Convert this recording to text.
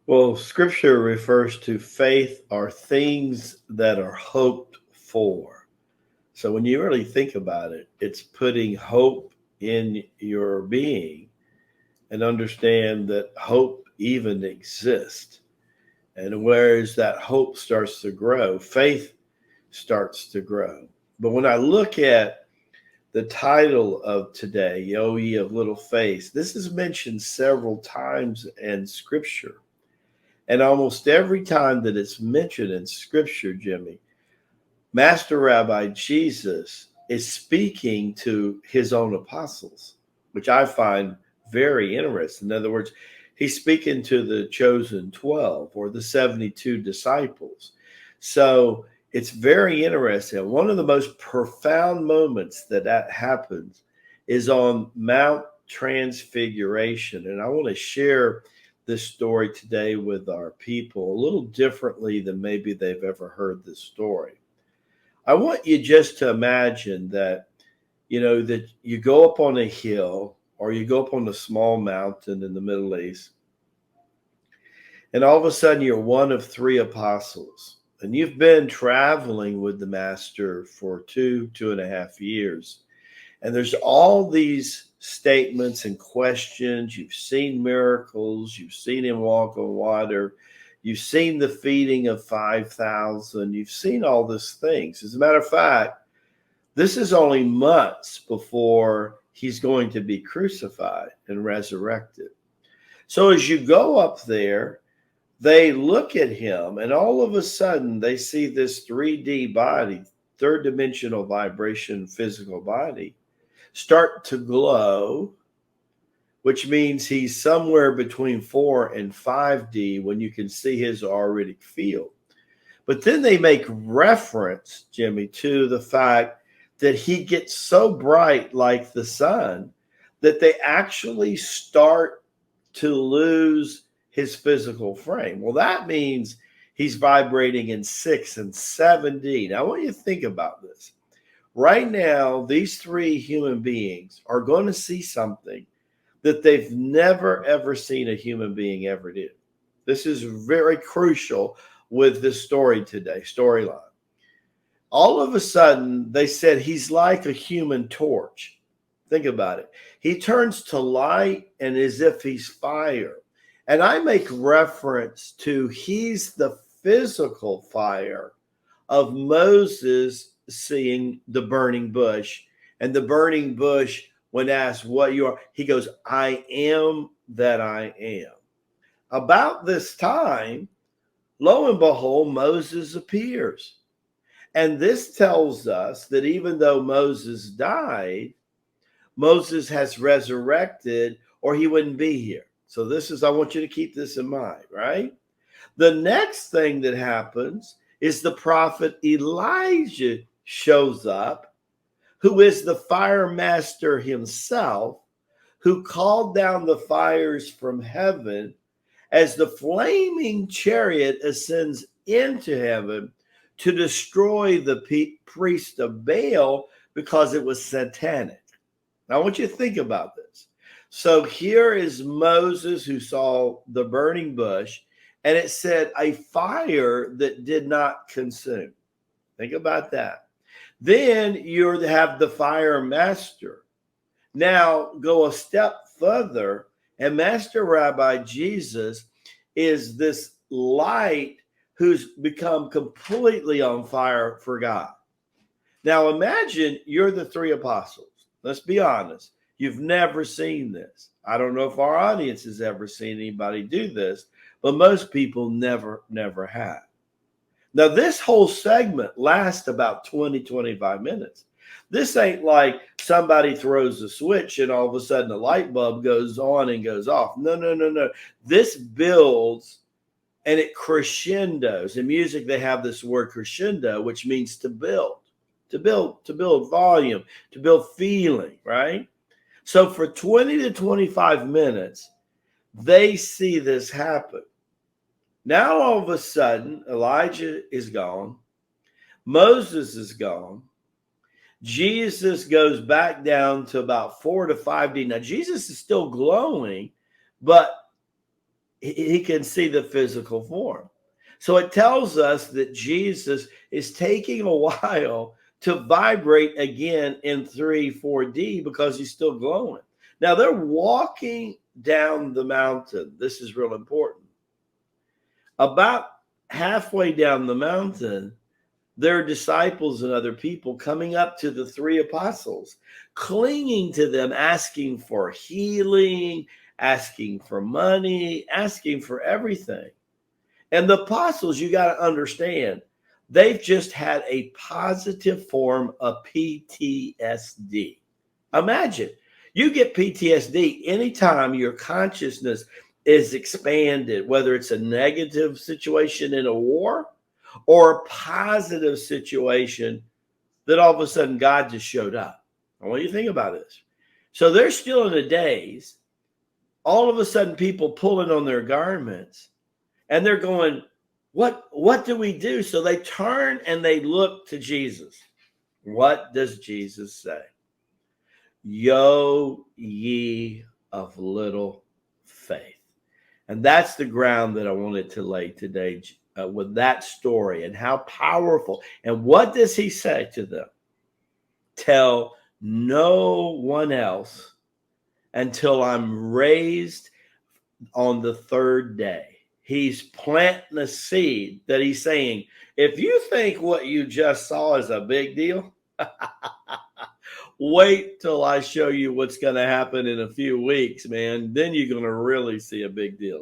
Well, scripture refers to faith are things that are hoped for. So when you really think about it, it's putting hope in your being and understand that hope even exists. And whereas that hope starts to grow, faith starts to grow. But when I look at the title of today, O ye of little faith, this is mentioned several times in scripture. And almost every time that it's mentioned in scripture, Jimmy, Master Rabbi Jesus is speaking to his own apostles, which I find very interesting. In other words, he's speaking to the chosen 12 or the 72 disciples. So it's very interesting. One of the most profound moments that happens is on Mount Transfiguration. And I want to share this story today with our people a little differently than maybe they've ever heard this story. I want you just to imagine that, that you go up on a hill or you go up on a small mountain in the Middle East, and all of a sudden you're one of three apostles, and you've been traveling with the master for 2.5 years. And there's all these statements and questions. You've seen miracles. You've seen him walk on water. You've seen the feeding of 5,000. You've seen all these things. As a matter of fact, this is only months before he's going to be crucified and resurrected. So as you go up there, they look at him, and all of a sudden they see this 3D body, third dimensional vibration physical body, start to glow, which means he's somewhere between 4 and 5D when you can see his auric field. But then they make reference, Jimmy, to the fact that he gets so bright like the sun that they actually start to lose his physical frame. Well, that means he's vibrating in 6 and 7D. Now, I want you to think about this. Right now, these three human beings are going to see something that they've never, ever seen a human being ever do. This is very crucial with this story today, storyline. All of a sudden, they said he's like a human torch. Think about it. He turns to light and as if he's fire. And I make reference to he's the physical fire of Moses seeing the burning bush. And the burning bush, when asked what you are, he goes, I am that I am. About this time, lo and behold, Moses appears. And this tells us that even though Moses died, Moses has resurrected or he wouldn't be here. So I want you to keep this in mind, right? The next thing that happens is the prophet Elijah shows up, who is the fire master himself, who called down the fires from heaven as the flaming chariot ascends into heaven to destroy the priest of Baal because it was satanic. Now, I want you to think about this. So here is Moses who saw the burning bush, and it said a fire that did not consume. Think about that. Then you have the fire master. Now go a step further, and Master Rabbi Jesus is this light who's become completely on fire for God. Now imagine you're the three apostles. Let's be honest. You've never seen this. I don't know if our audience has ever seen anybody do this, but most people never have. Now, this whole segment lasts about 20-25 minutes. This ain't like somebody throws a switch and all of a sudden a light bulb goes on and goes off. No. This builds and it crescendos. In music, they have this word crescendo, which means to build volume, to build feeling, right? So for 20 to 25 minutes, they see this happen. Now, all of a sudden, Elijah is gone. Moses is gone. Jesus goes back down to about 4 to 5D. Now, Jesus is still glowing, but he can see the physical form. So it tells us that Jesus is taking a while to vibrate again in 3, 4D because he's still glowing. Now they're walking down the mountain. This is real important. About halfway down the mountain, there are disciples and other people coming up to the three apostles, clinging to them, asking for healing, asking for money, asking for everything. And the apostles, you got to understand, they've just had a positive form of PTSD. Imagine you get PTSD anytime your consciousness is expanded, whether it's a negative situation in a war or a positive situation that all of a sudden God just showed up. I want you to think about this. So they're still in a daze. All of a sudden, people pulling on their garments and they're going, what do we do? So they turn and they look to Jesus. What does Jesus say? Yo, ye of little faith. And that's the ground that I wanted to lay today with that story and how powerful. And what does he say to them? Tell no one else until I'm raised on the third day. He's planting a seed that he's saying, if you think what you just saw is a big deal, wait till I show you what's going to happen in a few weeks, man. Then you're going to really see a big deal.